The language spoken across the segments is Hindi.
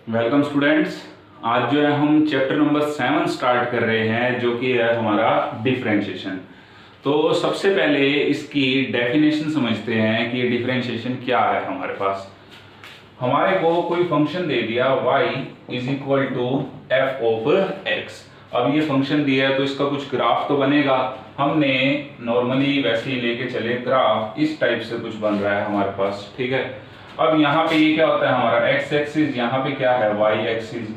Welcome students. आज जो है हम चैप्टर नंबर 7 स्टार्ट कर रहे हैं जो कि है हमारा डिफरेंशिएशन। तो सबसे पहले इसकी डेफिनेशन समझते हैं कि ये डिफरेंशिएशन क्या है। हमारे पास हमारे को कोई फंक्शन दे दिया y is equal to F of X. अब ये फंक्शन दिया है तो इसका कुछ ग्राफ तो बनेगा। हमने नॉर्मली वैसे ही लेके चले ग्राफ इस टाइप से कुछ बन रहा है हमारे पास, ठीक है। अब यहाँ पे ये क्या होता है हमारा x एक्सिस, यहाँ पे क्या है y एक्सिस।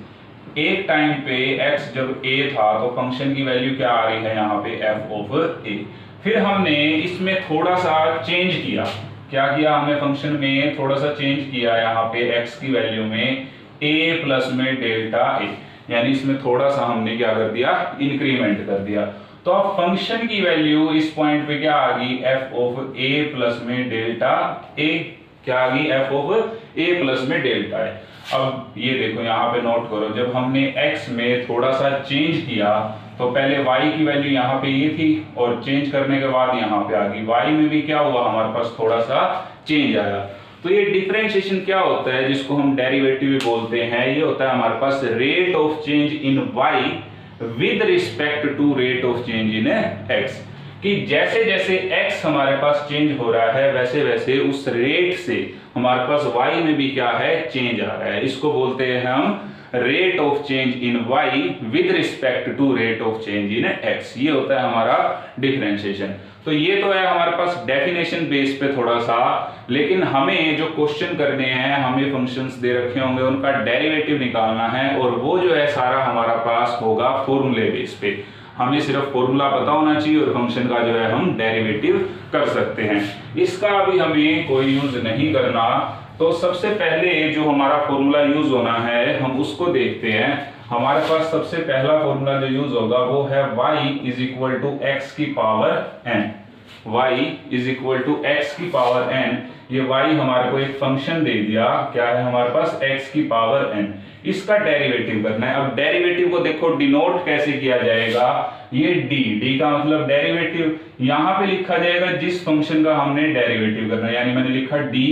एक टाइम पे x जब a था तो फंक्शन की वैल्यू क्या आ रही है यहाँ पे f ऑफ a। फिर हमने इसमें थोड़ा सा चेंज किया। क्या किया हमने फंक्शन में थोड़ा सा चेंज किया यहाँ पे x की वैल्यू में a प्लस में डेल्टा a, यानी इसमें थोड़ा सा हमने क्या कर दिया, इंक्रीमेंट कर दिया। तो अब फंक्शन की वैल्यू इस पॉइंट पे क्या आ गई, f ऑफ a प्लस में डेल्टा a। क्या आ गई, f ऑफ a प्लस में डेल्टा है। अब ये देखो यहाँ पे नोट करो, जब हमने x में थोड़ा सा चेंज किया तो पहले y की वैल्यू यहाँ पे ये थी और चेंज करने के बाद यहाँ पे आ गई y में भी क्या हुआ, हमारे पास थोड़ा सा चेंज आया। तो ये डिफरेंशिएशन क्या होता है, जिसको हम डेरिवेटिव भी बोलते हैं, ये होता है हमारे पास rate of change in y with respect to rate of change in x। कि जैसे जैसे x हमारे पास चेंज हो रहा है वैसे वैसे उस रेट से हमारे पास y में भी क्या है, चेंज आ रहा है। इसको बोलते हैं हम rate of change in y with respect to rate of change in x। ये होता है हमारा डिफरेंशिएशन। तो ये तो है हमारे पास डेफिनेशन बेस पे थोड़ा सा, लेकिन हमें जो क्वेश्चन करने हैं, हमें फंक्शंस दे रखे होंगे उनका डेरिवेटिव निकालना है, और वो जो है सारा हमारा पास होगा फॉर्मूले बेस पे। हमें सिर्फ फॉर्मूला पता होना चाहिए और फंक्शन का जो है हम डेरिवेटिव कर सकते हैं। इसका अभी हमें कोई यूज नहीं करना। तो सबसे पहले जो हमारा फॉर्मूला यूज होना है हम उसको देखते हैं। हमारे पास सबसे पहला फॉर्मूला जो यूज होगा वो है y is equal to x की power n। y is equal to x की पावर n। ये y हमारे को एक फंक्शन दे दिया, क्या है हमारे पास, x की पावर n। इसका डेरिवेटिव करना है। अब डेरिवेटिव को देखो डिनोट कैसे किया जाएगा, ये d का मतलब डेरिवेटिव। यहां पे लिखा जाएगा जिस फंक्शन का हमने डेरिवेटिव करना है, यानी मैंने लिखा dy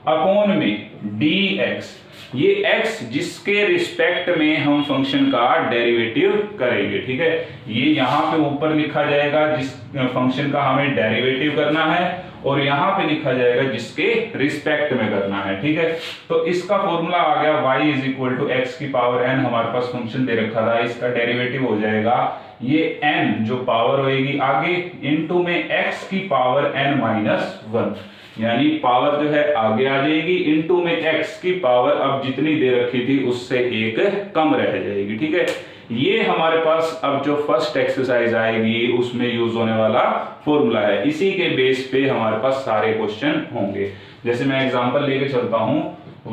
अपॉन में dx। ये x जिसके रिस्पेक्ट में हम फंक्शन का डेरिवेटिव करेंगे, ठीक है। ये यहाँ पे ऊपर लिखा जाएगा जिस फंक्शन का हमें डेरिवेटिव करना है, और यहाँ पे लिखा जाएगा जिसके रिस्पेक्ट में करना है, ठीक है। तो इसका फॉर्मूला आ गया y is equal to x की पावर n। हमारे पास फंक्शन दे रखा था, इसका डेरिवेटिव हो जाएगा ये n जो पावर होएगी आगे इनटू में x की पावर n माइनस 1, यानी पावर जो है आगे आ जाएगी इनटू में x की पावर अब जितनी दे रखी थी उससे एक कम रह जाएगी, ठीक है। ये हमारे पास अब जो फर्स्ट एक्सरसाइज आएगी उसमें यूज होने वाला फॉर्मूला है। इसी के बेस पे हमारे पास सारे क्वेश्चन होंगे। जैसे मैं एग्जांपल लेके चलता हूं,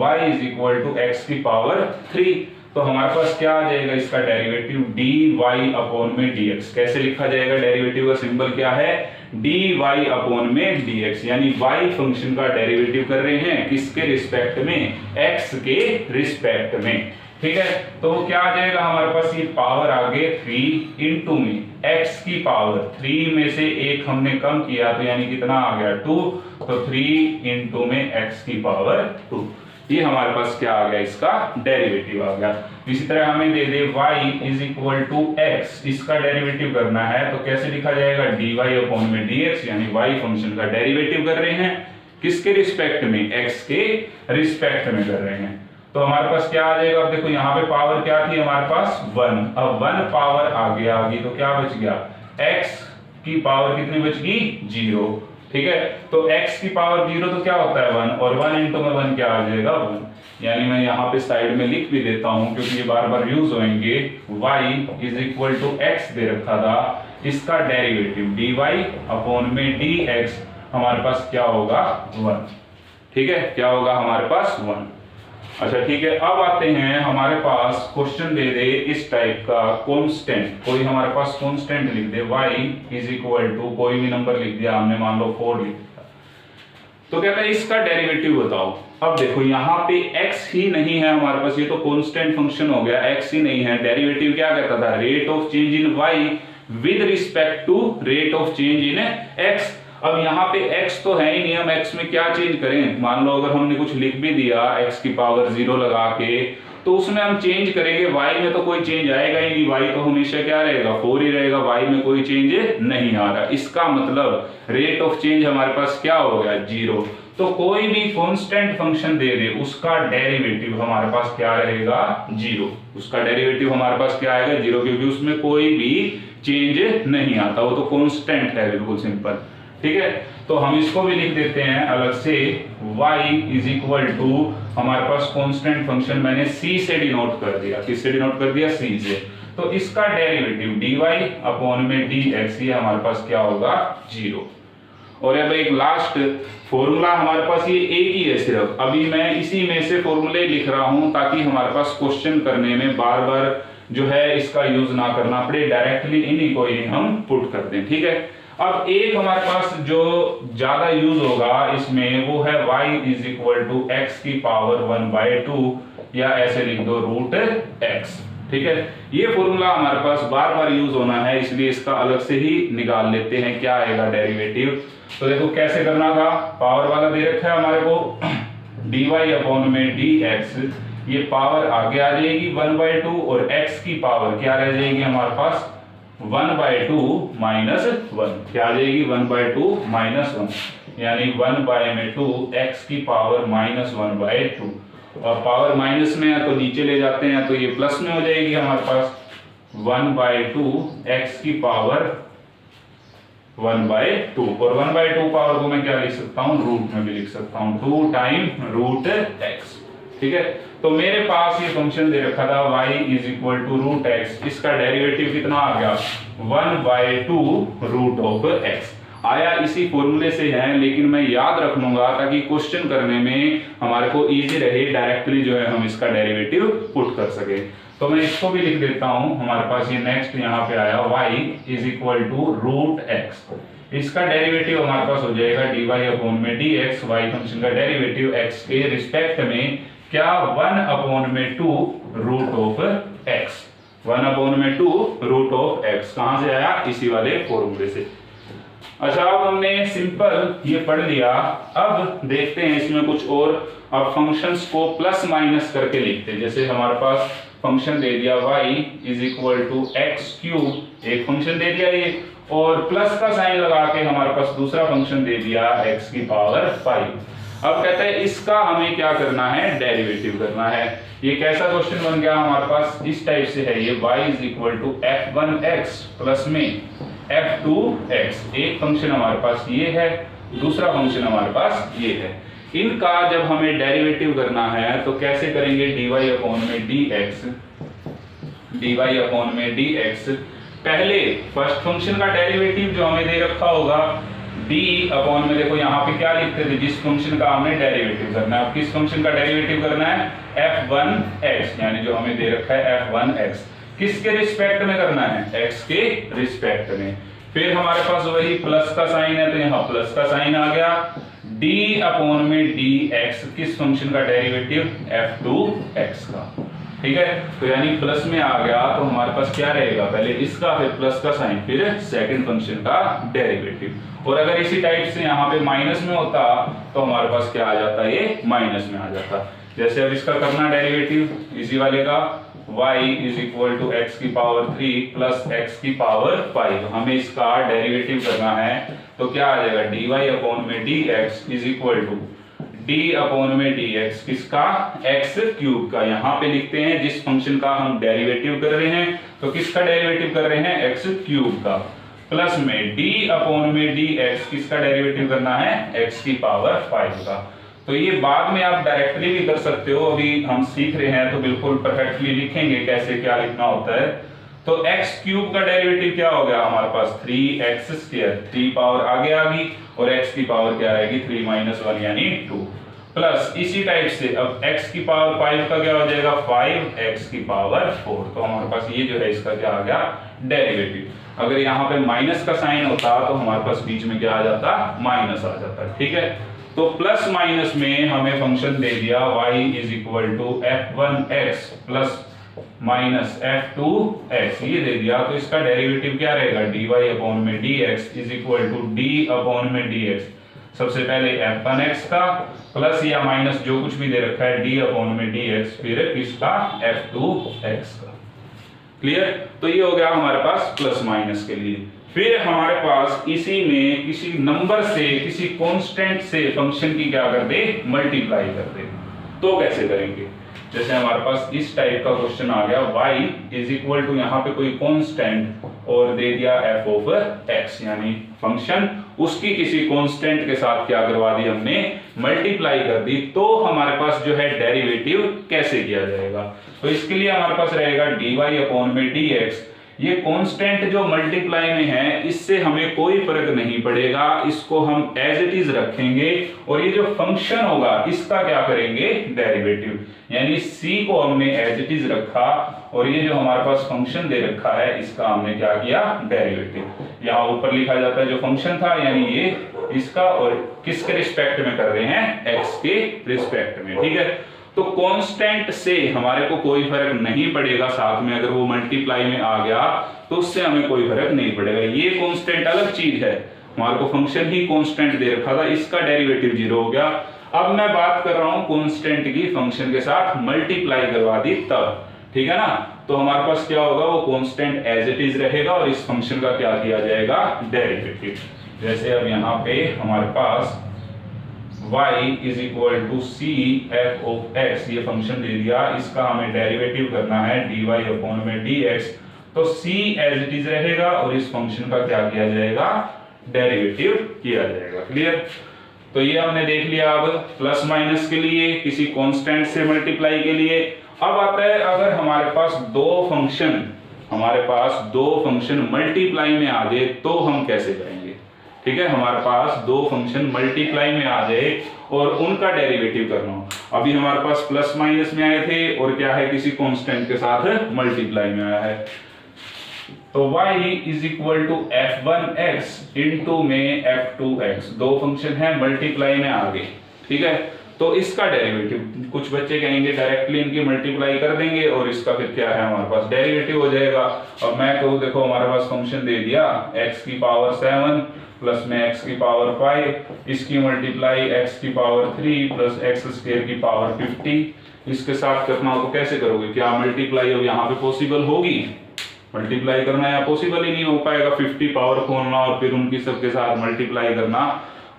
y is equal to x की पावर 3। तो हमारे पास क्या आ जाएगा, इसका डेरिवेटिव dy अपॉन में dx। कैसे लिखा जाएगा, डेरिवेटिव का सिंबल क्या है, dy अपॉन में dx, यानी y फंक्शन का डेरिवेटिव कर रहे हैं किसके रिस्पेक्ट में, x के रिस्पेक्ट में, ठीक है। तो क्या आ जाएगा हमारे पास, ये पावर आगे 3 इंटू में x की पावर 3 में से एक हमने कम किया तो यानी कितना आ गया 2, तो 3 इंटू में x की पावर 2। ये हमारे पास क्या आ गया, इसका डेरिवेटिव आ गया। इसी तरह हमें दे दे y is equal to x, इसका डेरिवेटिव करना है तो कैसे लिखा जाएगा, dy अपॉन में dx, यानी y फंक्शन का डेरिवेटिव कर रहे हैं किसके रिस्पेक्ट में, x के रिस्पेक्ट में कर रहे हैं। तो हमारे पास क्या आ जाएगा, अब देखो यहाँ पे पावर क्या थी हमारे पास 1, अब 1 पावर आगे आ गई तो क्या बच गया, x की पावर कितनी बच गई, 0, ठीक है। तो x की पावर 0 तो क्या होता है 1, और 1 इंटू में 1 क्या आ जाएगा 1, यानी मैं यहाँ पे साइड में लिख भी देता हूँ क्योंकि ये बार बार यूज होंगे। y is equal to x दे रखा था, इसका डेरिवेटिव dy अपॉन में dx हमारे पास क्या होगा 1, ठीक है। क्या होगा हमारे पास 1। अच्छा ठीक है, अब आते हैं हमारे पास क्वेश्चन दे दे इस टाइप का, कांस्टेंट, कोई हमारे पास कांस्टेंट लिख दे y इज इक्वल टू कोई भी नंबर लिख दिया हमने, मान लो 4 लिख दिया, तो कहता है इसका डेरिवेटिव बताओ। अब देखो यहाँ पे x ही नहीं है हमारे पास, ये तो कांस्टेंट फंक्शन हो गया, x ही नहीं है। डेरिवेटिव क्या कहता था, rate of change in y with respect to rate of change in x। अब यहाँ पे x तो है ही नहीं, हम x में क्या चेंज करें? मान लो अगर हमने कुछ लिख भी दिया x की पावर 0 लगा के, तो उसमें हम चेंज करेंगे, y में तो कोई चेंज आएगा ही नहीं, y तो हमेशा क्या रहेगा? 4 ही रहेगा, y में कोई चेंज नहीं आ रहा। इसका मतलब रेट ऑफ चेंज हमारे पास क्या हो गया? 0। तो कोई भी कांस्टेंट फंक्शन दे दे, उसका डेरिवेटिव हमारे पास क्या रहेगा? 0। उसका डेरिवेटिव हमारे पास क्या आएगा? 0, क्योंकि उसमें कोई भी चेंज नहीं आता, वो तो कांस्टेंट है, बिल्कुल सिंपल। ठीक है, तो हम इसको भी लिख देते हैं अलग से, y इज इक्वल टू हमारे पास कांस्टेंट फंक्शन मैंने c से डिनोट कर दिया। किससे डिनोट कर दिया? c से। तो इसका डेरिवेटिव dy अपॉन में dx, ये हमारे पास क्या होगा? 0। और अब एक लास्ट फॉर्मूला हमारे पास ये एक ही है सिर्फ, अभी मैं इसी में से फॉर्मूले लिख रहा हूं ताकि हमारे पास क्वेश्चन करने में बार बार जो है इसका यूज ना करना पड़े, डायरेक्टली इन्हीं को ही हम पुट कर दें। ठीक है, अब एक हमारे पास जो ज्यादा यूज होगा इसमें वो है y is equal to x की पावर 1/2, या ऐसे लिख दो √x। ठीक है, ये फॉर्मूला हमारे पास बार बार यूज होना है, इसलिए इसका अलग से ही निकाल लेते हैं क्या आएगा डेरिवेटिव। तो देखो कैसे करना था, पावर वाला दे रखा है हमारे को dy अपॉन में dx, ये पावर आगे आ जाएगी 1/2 और x की पावर क्या रह जाएगी हमारे पास? 1/2 माइनस 1, क्या आ जाएगी? 1/2 माइनस 1, यानी 1/2 x की पावर माइनस 1/2, और पावर माइनस में है तो नीचे ले जाते हैं तो ये प्लस में हो जाएगी हमारे पास 1/2 x की पावर 1/2, और 1/2 पावर को मैं क्या लिख सकता हूँ? रूट में भी लिख सकता हूँ, 2 टाइम √x। ठीक है, तो मेरे पास ये फंक्शन दे रखा था y is equal to √x, इसका डेरिवेटिव कितना आ गया? 1/2 √x आया, इसी फॉर्मूले से है, लेकिन मैं याद रख लूंगा ताकि क्वेश्चन करने में हमारे को इजी रहे, डायरेक्टली जो है हम इसका डेरिवेटिव पुट कर सके। तो मैं इसको भी लिख देता हूं, हमारे पास ये नेक्स्ट यहाँ पे आया y is equal to √x, इसका डेरिवेटिव हमारे पास हो जाएगा dy अपॉन में dx, y फंक्शन का डेरिवेटिव x के रिस्पेक्ट में क्या? 1/2 √x, 1/2 √x कहां से आया? इसी वाले फॉर्मूले से। अच्छा, अब हमने सिंपल ये पढ़ लिया, अब देखते हैं इसमें कुछ और। अब फंक्शंस को प्लस माइनस करके लिखते हैं, जैसे हमारे पास फंक्शन दे दिया y is equal to x3, एक फंक्शन दे दिया ये, और प्लस का साइन लगा के हमारे पास दूसरा फंक्शन दे दिया x की पावर 5। अब कहते हैं इसका हमें क्या करना है? डेरिवेटिव करना है। ये कैसा क्वेश्चन बन गया हमारे पास? इस टाइप से है ये, y is equal to f1x plus में f2x, एक फंक्शन हमारे पास ये है, दूसरा फंक्शन हमारे पास ये है। इनका जब हमें डेरिवेटिव करना है तो कैसे करेंगे? dy अपॉन में dx, dy अपॉन में dx, पहले फर्स्ट फंक्शन का डेरिवेटिव जो हमें दे रखा होगा d अपॉन में, देखो यहाँ पे क्या लिखते थे? जिस फंक्शन का हमने डेरिवेटिव करना है। अब किस फंक्शन का डेरिवेटिव करना है? f1x, यानी जो हमें दे रखा है f1x, किसके रिस्पेक्ट में करना है? x के रिस्पेक्ट में। फिर हमारे पास वही प्लस का साइन है तो यहाँ प्लस का साइन आ गया, d अपॉन में dx, किस फंक्शन का डेरिवेटिव? f2x का। ठीक है, तो यानी प्लस में आ गया तो हमारे पास क्या रहेगा? पहले इसका, फिर प्लस का साइन, फिर सेकंड फंक्शन का डेरिवेटिव। और अगर इसी टाइप से यहाँ पे माइनस में होता तो हमारे पास क्या आ जाता? ये माइनस में आ जाता। जैसे अब इसका करना डेरिवेटिव इसी वाले का, y is equal to x की पावर 3 प्लस x की पावर 5, हमें इसका डेरिवेटिव करना है तो क्या आ जाएगा? dy अपॉन में dx is equal to d upon में dx, किसका? x क्यूब का। यहाँ पे लिखते हैं जिस फंक्शन का हम डेरिवेटिव कर रहे हैं, तो किसका डेरिवेटिव कर रहे हैं? x क्यूब का, प्लस में d अपॉन में dx, किसका डेरिवेटिव करना है? x की पावर 5 का। तो ये बाद में आप डायरेक्टली भी कर सकते हो, अभी हम सीख रहे हैं तो बिल्कुल परफेक्टली लिखेंगे कैसे क्या लिखना होता है। तो x क्यूब का डेरिवेटिव क्या हो गया हमारे पास? 3x², 3 पावर आगे आ गई और x की पावर क्या रहेगी? 3 माइनस 1 यानी 2, प्लस इसी टाइप से अब x की पावर 5 का क्या हो जाएगा? 5x की पावर 4। तो हमारे पास ये जो है इसका क्या आ गया? डेरिवेटिव। अगर यहाँ पे माइनस का साइन होता तो हमारे पास बीच में क्या आ जाता? माइनस आ जाता। ठीक है, तो प्लस माइनस में हमें फंक्शन दे दिया y is equal to f1x plus minus f2x ये दे दिया, तो इसका डेरिवेटिव क्या रहेगा, dy अपॉन में dx is equal to d upon में dx, सबसे पहले f1x का प्लस या माइनस जो कुछ भी दे रखा है d अपॉन में dx, फिर इसका f2x का। क्लियर? तो ये हो गया हमारे पास प्लस माइनस के लिए। फिर हमारे पास इसी में किसी नंबर से, किसी कांस्टेंट से फंक्शन की क्या कर दे, मल्टीप्लाई कर दे। तो कैसे करेंगे, जैसे हमारे पास इस टाइप का क्वेश्चन आ गया, y इज इक्वल टू यहाँ पे कोई कांस्टेंट और दे दिया f ओवर x, यानी फंक्शन उसकी किसी कांस्टेंट के साथ क्या करवा दी हमने, मल्टीप्लाई कर दी। तो हमारे पास जो है डेरिवेटिव कैसे किया जाएगा, तो इसके लिए हमारे पास रहेगा dy अपॉन में dx। ये कांस्टेंट जो मल्टीप्लाई में है इससे हमें कोई फर्क नहीं पड़ेगा, इसको हम एज इट इज रखेंगे और ये जो फंक्शन होगा इसका क्या करेंगे, डेरिवेटिव, यानी c को हमने एज इट इज रखा और ये जो हमारे पास फंक्शन दे रखा है इसका हमने क्या किया, डेरिवेटिव। यहाँ ऊपर लिखा जाता है जो फंक्शन था, यानी ये इसका, और किसके रिस्पेक्ट में कर रहे हैं, x के रिस्पेक्ट में। ठीक है, तो कांस्टेंट से हमारे को कोई फर्क नहीं पड़ेगा, साथ में अगर वो मल्टीप्लाई में आ गया तो उससे हमें कोई फर्क नहीं पड़ेगा। ये कांस्टेंट अलग चीज है, हमारे को फंक्शन ही कांस्टेंट दे रखा था, इसका डेरिवेटिव 0 हो गया। अब मैं बात कर रहा हूं कांस्टेंट की फंक्शन के साथ मल्टीप्लाई करवा दी तब, ठीक है ना, तो हमारे पास क्या होगा, वो कांस्टेंट एज इट इज रहेगा और इस फंक्शन का क्या किया जाएगा, डेरिवेटिव। जैसे अब यहाँ पे हमारे पास y is equal to C F of x, ये फंक्शन दे दिया, इसका हमें डेरिवेटिव करना है dy अपॉन में dx, तो c एज इट इज रहेगा और इस फंक्शन का क्या किया जाएगा, डेरिवेटिव किया जाएगा। क्लियर? तो ये हमने देख लिया। अब प्लस माइनस के लिए, किसी कांस्टेंट से मल्टीप्लाई के लिए। अब आता है अगर हमारे पास दो फंक्शन मल्टीप्लाई में आ जाए तो हम कैसे करेंगे। ठीक है, हमारे पास दो फंक्शन मल्टीप्लाई में आ जाए और उनका डेरिवेटिव करना हो। अभी हमारे पास प्लस माइनस में आए थे और क्या है, किसी कांस्टेंट के साथ मल्टीप्लाई में आया है, तो y is equal to f1x into में f2x, दो फंक्शन है मल्टीप्लाई में आ गए। ठीक है, तो इसका डेरिवेटिव, कुछ बच्चे कहेंगे डायरेक्टली इनकी मल्टीप्लाई कर देंगे और इसका फिर क्या है, हमारे पास डेरिवेटिव हो जाएगा। अब मैं कहूँ देखो हमारे पास फंक्शन दे दिया x की पावर 7 प्लस में x की पावर 5, इसकी मल्टीप्लाई x की पावर 3 प्लस x स्क्वायर की पावर 50, इसके साथ करना हो तो कैसे करोगे, क्या मल्टीप्लाई अब यहाँ पे पॉसिबल होगी, मल्टीप्लाई करना या पॉसिबल ही नहीं हो पाएगा, 50 पावर खोलना और फिर उनकी सबके साथ मल्टीप्लाई करना,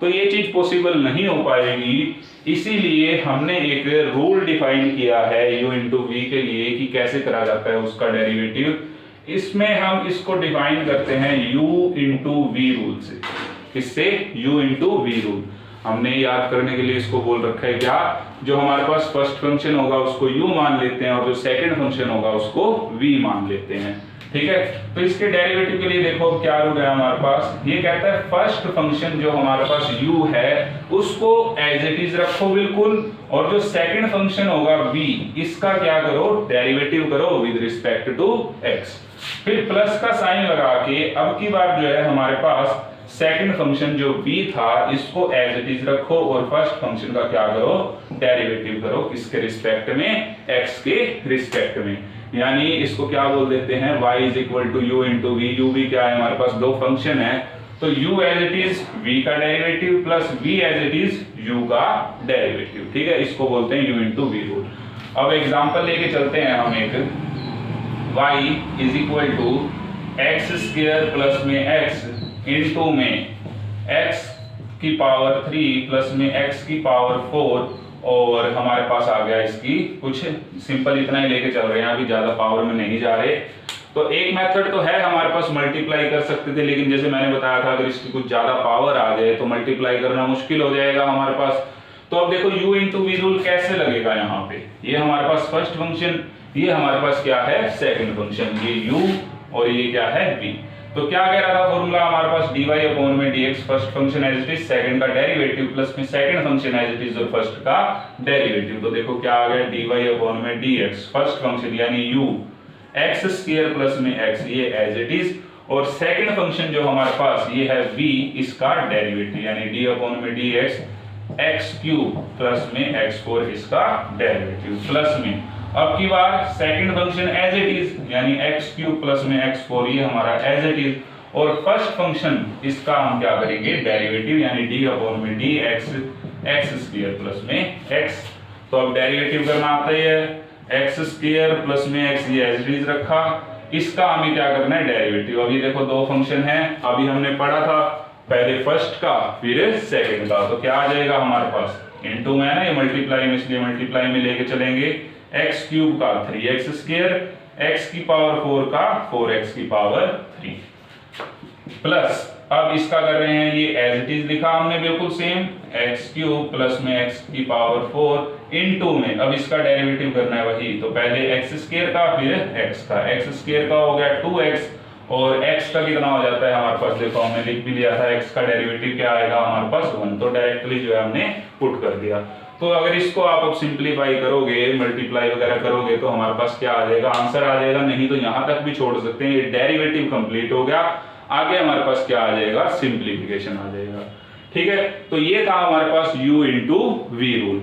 तो ये चीज पॉसिबल नहीं हो पाएगी। इसीलिए हमने एक रूल डिफाइन किया है u इंटू वी के लिए कि कैसे करा जाता है उसका डेरिवेटिव। इसमें हम इसको डिफाइन करते हैं u इंटू वी रूल से। किससे, u इंटू वी रूल। हमने याद करने के लिए इसको बोल रखा है क्या, जो हमारे पास फर्स्ट फंक्शन होगा उसको u मान लेते हैं और जो सेकंड फंक्शन होगा उसको v मान लेते हैं। ठीक है, तो इसके डेरिवेटिव के लिए देखो क्या रूल है हमारे पास, ये कहता है फर्स्ट फंक्शन जो हमारे पास u है उसको एज इट इज रखो बिल्कुल, और जो सेकंड फंक्शन होगा v, इसका क्या करो, डेरिवेटिव करो विद रिस्पेक्ट टू x। फिर प्लस का साइन लगा के अब की बार जो है हमारे पास सेकंड फंक्शन जो v था इसको एज इट इज रखो और फर्स्ट फंक्शन का क्या करो, डेरिवेटिव करो, किसके रिस्पेक्ट में, x के रिस्पेक्ट में। यानी इसको क्या बोल देते हैं, y is equal to U into V. U भी क्या है, हमारे पास दो फंक्शन है, तो u as it is v का derivative plus v as it is u का डेरिवेटिव। ठीक है, इसको बोलते हैं u इंटू वी रूल। अब एग्जांपल लेके चलते हैं हम एक, y is equal to x square plus में x इंटू में x की पावर 3 प्लस में x की पावर 4, और हमारे पास आ गया इसकी कुछ सिंपल, इतना ही लेके चल रहे हैं, अभी ज्यादा पावर में नहीं जा रहे। तो एक मेथड तो है हमारे पास, मल्टीप्लाई कर सकते थे, लेकिन जैसे मैंने बताया था अगर इसकी कुछ ज्यादा पावर आ जाए तो मल्टीप्लाई करना मुश्किल हो जाएगा हमारे पास। तो अब देखो u इंटू वी रूल कैसे लगेगा, यहाँ पे ये हमारे पास फर्स्ट फंक्शन, ये हमारे पास क्या है, सेकंड फंक्शन, ये u और ये क्या है v। तो क्या कह रहा था फॉर्मूला हमारे पास, dy अपॉन में dx, first function as it is, second का डेरिवेटिव प्लस में second function as it is और फर्स्ट का डेरिवेटिव। तो देखो क्या आ गया, dy अपॉन में dx, फर्स्ट फंक्शन यानी u, x स्क्वायर प्लस में x, ये एज इट इज, और सेकंड फंक्शन जो हमारे पास ये है v, इसका डेरिवेटिव यानी d अपॉन में dx, x क्यूब प्लस में x4 इसका डेरिवेटिव प्लस में, अब की बार second function as it is यानी x³ प्लस में x4 ये हमारा एज इट इज, और फर्स्ट फंक्शन इसका हम क्या करेंगे डेरिवेटिव यानी d/dx x² प्लस में x। तो अब डेरिवेटिव करना आता ही है, x² प्लस में x ये एज इट इज रखा, इसका हमें क्या करना है डेरिवेटिव। अभी देखो दो फंक्शन है, अभी हमने पढ़ा था पहले फर्स्ट का फिर सेकंड का, तो क्या आ जाएगा हमारे पास इनटू में है ना, ये मल्टीप्लाई में इसलिए मल्टीप्लाई में लेके चलेंगे, x³ का 3x², x की पावर 4 का 4x की पावर 3 प्लस अब इसका कर रहे हैं ये एज इट इज लिखा हमने बिल्कुल सेम, x³ प्लस में x की पावर 4 इनटू में अब इसका डेरिवेटिव करना है वही, तो पहले x² का फिर x का, x² का हो गया 2x और x का कितना हो जाता है हमारे पास, देखो हमने लिख भी लिया था x का डेरिवेटिव क्या आएगा हमारे पास 1, तो डायरेक्टली जो है हमने पुट कर दिया। तो अगर इसको आप अब सिंप्लीफाई करोगे मल्टीप्लाई वगैरह करोगे तो हमारे पास क्या आ जाएगा आंसर आ जाएगा, नहीं तो यहां तक भी छोड़ सकते हैं, ये डेरिवेटिव कंप्लीट हो गया, आगे हमारे पास क्या आ जाएगा सिंप्लीफिकेशन आ जाएगा। ठीक है, तो ये था हमारे पास u इंटू वी रूल।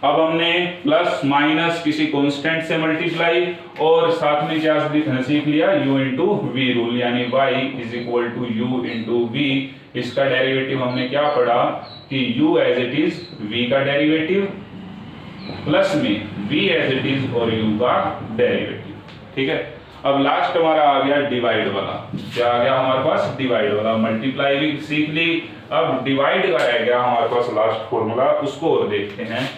अब हमने प्लस माइनस किसी कांस्टेंट से मल्टीप्लाई और साथ में क्या सीख लिया u इंटू वी रूल यानी y is equal to u into v. इसका डेरिवेटिव हमने क्या पढ़ा कि u as it is v का डेरिवेटिव प्लस में v एज इट इज और u का डेरिवेटिव। ठीक है, अब लास्ट हमारा आ गया डिवाइड वाला, क्या आ गया हमारे पास डिवाइड वाला, मल्टीप्लाई भी सीख ली, अब डिवाइड का रह गया हमारे पास लास्ट फॉर्मूला, उसको और देखते हैं।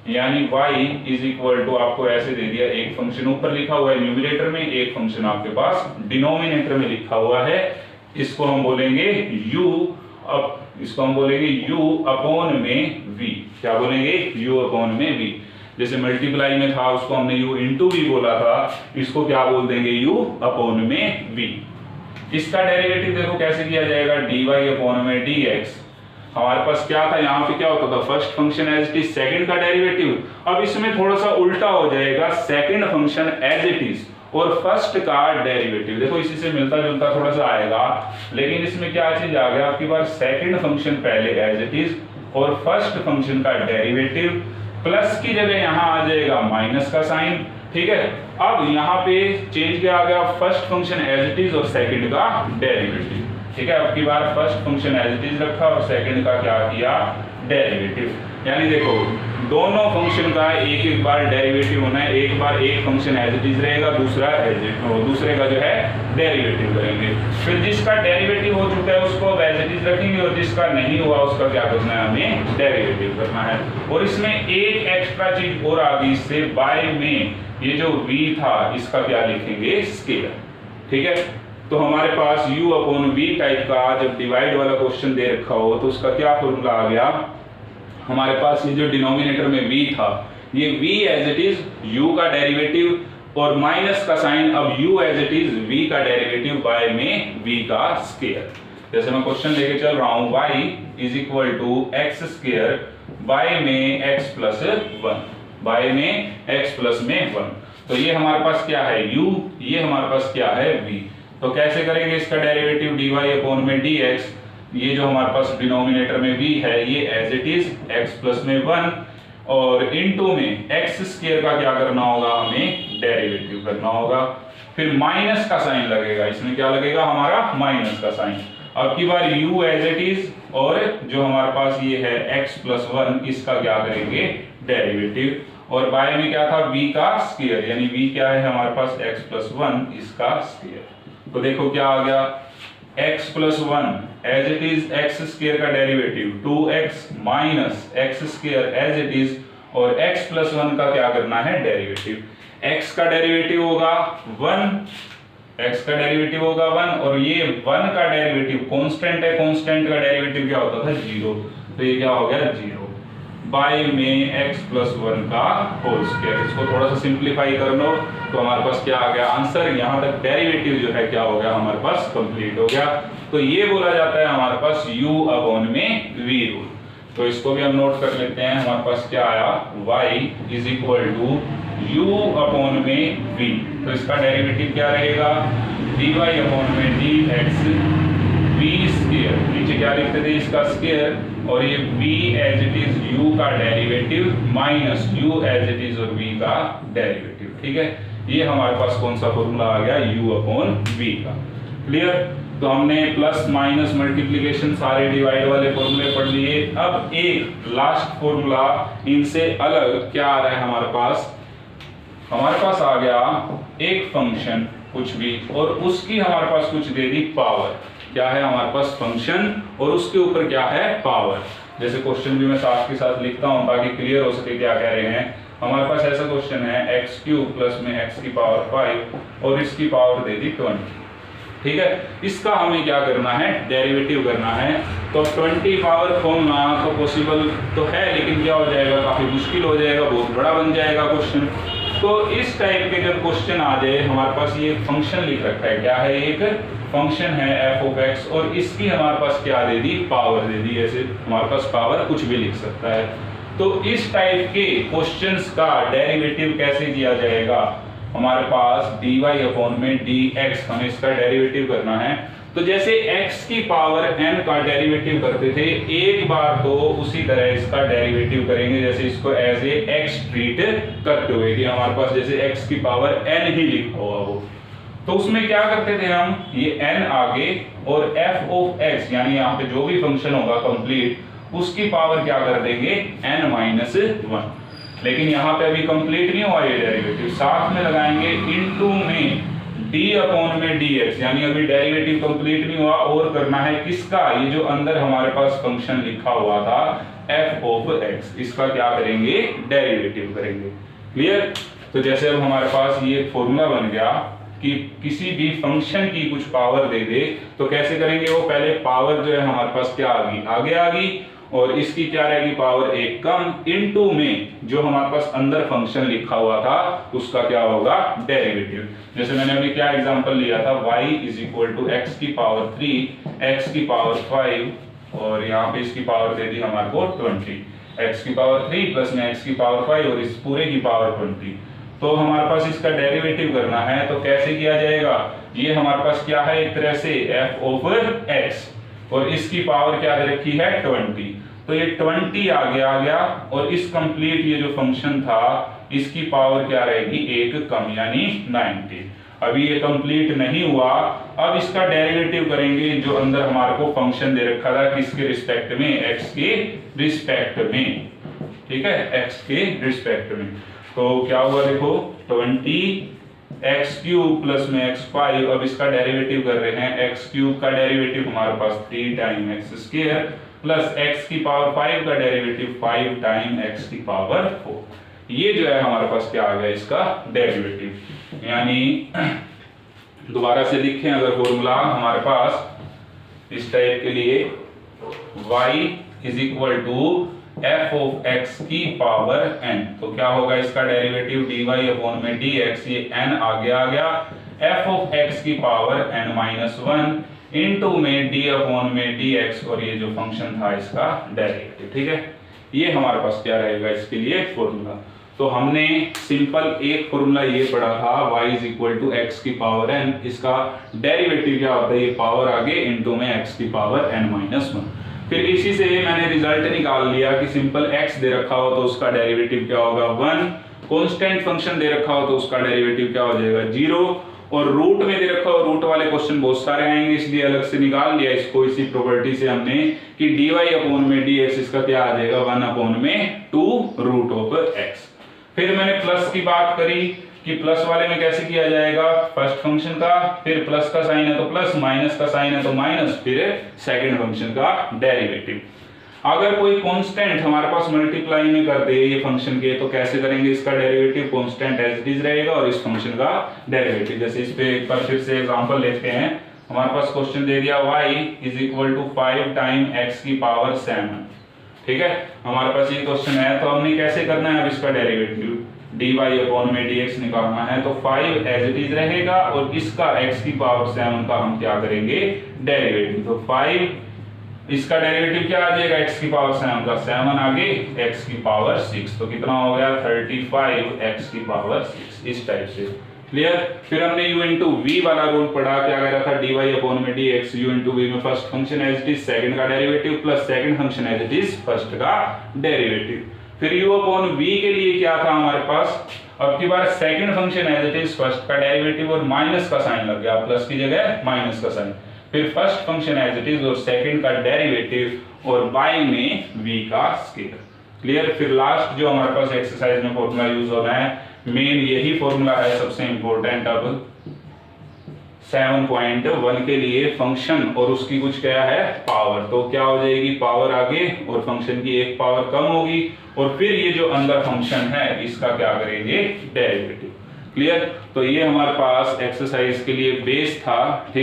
यानी y इज इक्वल टू आपको ऐसे दे दिया, एक फंक्शन ऊपर लिखा हुआ है न्यूमरेटर में, एक फंक्शन आपके पास डिनोमिनेटर में लिखा हुआ है, इसको हम बोलेंगे u, अब इसको हम बोलेंगे u अपॉन में v, क्या बोलेंगे u अपॉन में v। जैसे मल्टीप्लाई में था उसको हमने u इंटू v बोला था, इसको क्या बोल देंगे u अपॉन में v। इसका डेरिवेटिव देखो कैसे किया जाएगा, dy अपॉन में dx। हमारे पास क्या था यहाँ पे क्या होता था first function as it is second का डेरिवेटिव, अब इसमें थोड़ा सा उल्टा हो जाएगा, second function as it is और फर्स्ट का डेरिवेटिव, देखो इसी से मिलता जुलता थोड़ा सा आएगा, लेकिन इसमें क्या चीज आ गया आपकी बार सेकंड फंक्शन पहले एज इट इज और फर्स्ट फंक्शन का डेरिवेटिव, प्लस की जगह यहाँ आ जाएगा माइनस का साइन। ठीक है, अब यहाँ पे चेंज क्या आ गया, first function as it is और सेकंड का डेरिवेटिव। ठीक है, अब की बार first function as it is रखा और सेकंड का क्या किया डेरिवेटिव, यानी देखो दोनों फंक्शन का एक एक बार डेरिवेटिव होना है, एक बार एक फंक्शन एज इट इज रहेगा, दूसरे का जो है डेरिवेटिव करेंगे, फिर जिसका डेरिवेटिव हो चुका है उसको एज इट इज रखेंगे और जिसका नहीं हुआ उसका क्या करना है हमें डेरिवेटिव करना है। और इसमें एक एक्स्ट्रा चीज और आ गई, इससे बाय में ये जो v था इसका क्या लिखेंगे स्केलर। ठीक है, तो हमारे पास u अपॉन v टाइप का जब डिवाइड वाला क्वेश्चन दे रखा हो तो उसका क्या फॉर्मूला आ गया हमारे पास, ये जो डिनोमिनेटर में v था ये v as it is u का डेरिवेटिव और माइनस का साइन, अब u as it is v का डेरिवेटिव बाय में v का स्क्वायर। जैसे मैं क्वेश्चन लेके चल रहा हूं y is equal to x square by में x प्लस 1, बाय में x प्लस में 1, तो ये हमारे पास क्या है u, ये हमारे पास क्या है v। तो कैसे करेंगे इसका डेरिवेटिव dy अपॉन में dx, ये जो हमारे पास डिनोमिनेटर में v है ये as it is x plus में 1 और इनटू में x स्क्वायर का क्या करना होगा हमें डेरिवेटिव करना होगा, फिर माइनस का साइन लगेगा, इसमें क्या लगेगा हमारा माइनस का साइन। अब की बार u एज इट इज और जो हमारे पास ये है x प्लस 1 इसका क्या करेंगे डेरिवेटिव, और बाय में क्या था v का स्क्वायर, यानी v क्या है हमारे पास x प्लस 1 इसका स्क्वायर। तो देखो क्या आ गया x plus 1 as it is x square का derivative 2x minus x square as it is और x प्लस 1 का क्या करना है डेरिवेटिव। x का डेरिवेटिव होगा 1, x का डेरिवेटिव होगा 1 और ये 1 का डेरिवेटिव कांस्टेंट है, कांस्टेंट का डेरिवेटिव क्या होता था 0, तो ये क्या हो गया 0 बाय में x प्लस 1 का होल स्क्वायर। इसको थोड़ा सा सिंप्लीफाई कर लो तो हमारे पास क्या आ गया आंसर, यहाँ तक डेरिवेटिव जो है क्या हो गया हमारे पास कंप्लीट हो गया। तो ये बोला जाता है हमारे पास u अपॉन में v रूल। तो इसको भी हम नोट कर लेते हैं, हमारे पास क्या आया y is equal to u upon में v, तो इसका डेरिवेटिव क्या रहेगा dy अपॉन में dx v स्क्वायर, नीचे क्या लिखते थे इसका स्क्वायर और ये v as it is u का derivative minus u as it is और v का डेरिवेटिव। ठीक है, ये हमारे पास कौन सा फॉर्मूला आ गया, u अपॉन v का। क्लियर? तो हमने प्लस माइनस मल्टीप्लिकेशन सारे डिवाइड वाले फॉर्मूले पढ़ लिए। अब एक लास्ट फॉर्मूला इनसे अलग क्या आ रहा है हमारे पास आ गया एक फंक्शन कुछ भी और उसकी हमारे पास कुछ दे दी पावर। क्या है हमारे पास फंक्शन और उसके ऊपर क्या है पावर। जैसे क्वेश्चन भी मैं साथ के साथ लिखता हूं ताकि क्लियर हो सके क्या कह रहे हैं। हमारे पास ऐसा क्वेश्चन है x³ प्लस में x की पावर 5 और इसकी पावर दे दी 20। ठीक है, इसका हमें क्या करना है, डेरिवेटिव करना है। तो 20 पावर खोलना तो पॉसिबल तो है, लेकिन क्या हो जाएगा, काफी मुश्किल हो जाएगा, बहुत बड़ा बन जाएगा क्वेश्चन। तो इस टाइप के जब क्वेश्चन आ जाए, हमारे पास ये फंक्शन लिख रखा है, क्या है, एक फंक्शन है f(x) और इसकी हमारे पास क्या दे दी, पावर दे दी। ऐसे हमारे पास पावर कुछ भी लिख सकता है। तो इस टाइप के क्वेश्चंस का डेरिवेटिव कैसे किया जाएगा, हमारे पास dy अपॉन में dx, हमें इसका डेरिवेटिव करना है। तो जैसे x की पावर n का डेरिवेटिव करते थे, एक बार तो उसी तरह इसका डेरिवेटिव करेंगे, जैसे इसको एज ए x ट्रीट करते हुए कि हमारे पास जैसे x की पावर n ही लिखा हुआ हो। तो उसमें क्या करते थे हम, ये n आगे और f(x) यानी यहाँ पे जो भी फंक्शन होगा कंप्लीट, उसकी पावर क्या कर देंगे, n-1। लेकिन यहाँ पे अभी कंप्लीट नहीं हुआ ये डेरिवेटिव, साथ में लगाएंगे इनटू में d अपॉन में dx, यानी अभी डेरिवेटिव कंप्लीट नहीं हुआ और करना है किसका, ये जो अंदर हमारे पास फंक्शन लिखा हुआ था f(x), इसका क्या करेंगे, डेरिवेटिव करेंगे। क्लियर? तो जैसे अब हमारे पास ये फॉर्मूला बन गया कि किसी भी फंक्शन की कुछ पावर दे दे तो कैसे करेंगे, वो पहले पावर जो है हमारे पास क्या आ गई, आगे आ गई, और इसकी क्या रहेगी, पावर एक कम, इनटू में जो हमारे पास अंदर फंक्शन लिखा हुआ था उसका क्या होगा, डेरिवेटिव। जैसे मैंने अभी क्या एग्जांपल लिया था, y = x की पावर 3, x की पावर 5 और यहाँ पे इसकी पावर दे दी हमारे को 20, x की पावर 3 प्लस में x की पावर 5 और इस पूरे की पावर 20। तो हमारे पास इसका डेरिवेटिव करना है, तो कैसे किया जाएगा, ये हमारे पास क्या है, एक तरह से f(x) और इसकी पावर क्या दे रखी है, 20। तो ये 20 आगे आ गया और इस कंप्लीट ये जो फंक्शन था इसकी पावर क्या रहेगी, एक कम, यानी 90। अभी ये कंप्लीट नहीं हुआ, अब इसका डेरिवेटिव करेंगे जो अंदर हमारे को फंक्शन दे रखा था, किसके रिस्पेक्ट में, x के रिस्पेक्ट में। ठीक है, x के रिस्पेक्ट में। तो क्या हुआ देखो, 20x³ प्लस में x5, अब इसका डेरिवेटिव कर रहे हैं, x³ का डेरिवेटिव हमारे पास 3 टाइम x² प्लस x की पावर 5 का डेरिवेटिव 5 टाइम x की पावर 4। ये जो है हमारे पास क्या आ गया, इसका डेरिवेटिव। यानी दोबारा से लिखें अगर फॉर्मूला हमारे पास इस टाइप के लिए, y = f(x) की पावर n, तो क्या होगा इसका डेरिवेटिव, dy अपॉन में dx, ये n आगे आ गया, f(x) की पावर n-1 इनटू में d अपॉन में dx और ये जो फंक्शन था इसका डेरिवेटिव। ठीक है, ये हमारे पास क्या रहेगा इसके लिए फॉर्मूला। तो हमने सिंपल एक फॉर्मूला ये पढ़ा था, y = x की पावर n, इसका डेरिवेटिव क्या होता है, ये पावर आगे इनटू में x की पावर n-1। फिर इसी से मैंने रिजल्ट निकाल लिया कि सिंपल x दे रखा हो तो उसका डेरिवेटिव क्या होगा, 1, कांस्टेंट फंक्शन दे रखा हो तो उसका डेरिवेटिव क्या हो जाएगा, 0, और रूट में दे रखा हो, रूट वाले क्वेश्चन बहुत सारे आएंगे इसलिए अलग से निकाल लिया इसको इसी प्रॉपर्टी से हमने कि dy अपॉन में dx इसका क्या आ जाएगा, 1 अपॉन में 2√x। फिर मैंने प्लस की बात करी कि प्लस वाले में कैसे किया जाएगा, फर्स्ट फंक्शन का, फिर प्लस का साइन है तो प्लस, माइनस का साइन है तो माइनस, फिर सेकंड फंक्शन का डेरिवेटिव। अगर कोई कांस्टेंट हमारे पास मल्टीप्लाई में कर दे ये फंक्शन के, तो कैसे करेंगे, इसका derivative constant as it is रहेगा और इस फंक्शन का डेरिवेटिव। जैसे इस पे एक बार फिर से एग्जांपल लेते हैं, हमारे पास क्वेश्चन दे दिया y = 5 टाइम x की पावर 7। ठीक है, हमारे पास ये क्वेश्चन है, तो हमने कैसे करना है, अब इसका डेरिवेटिव dy अपॉन में dx निकालना है, तो 5 एज इट इज रहेगा और इसका x की पावर 7 का हम क्या करेंगे, डेरिवेटिव। तो 5 इसका डेरिवेटिव क्या आ जाएगा, x की पावर 7 का 7 आगे x की पावर 6, तो कितना हो गया 35 x की पावर 6, इस टाइप से। क्लियर। फिर हमने u इंटू वी वाला रूल पढ़ा, क्या कह रहा था, dy अपॉन में dx u इंटू वी में first function as it is second का derivative plus second function as it is first का डेरिवेटिव। फिर u अपॉन v के लिए क्या था हमारे पास, अब की बार second function as it is first का डेरिवेटिव और माइनस का साइन लग गया, प्लस की जगह माइनस का साइन। फिर first function as it is और सेकंड का डेरिवेटिव और बाय में v का स्केलर। क्लियर। फिर लास्ट जो हमारे पास एक्सरसाइज में फॉर्मूला यूज हो रहा है, मेन यही फॉर्मूला है सबसे इंपॉर्टेंट। अब 7.1 के लिए फंक्शन और उसकी कुछ क्या है, पावर, तो क्या हो जाएगी, पावर आगे और फंक्शन की एक पावर कम होगी, और फिर ये जो अंदर फंक्शन है इसका क्या करेंगे, डेरिवेटिव। क्लियर। तो ये हमारे पास एक्सरसाइज के लिए बेस था, ठीक।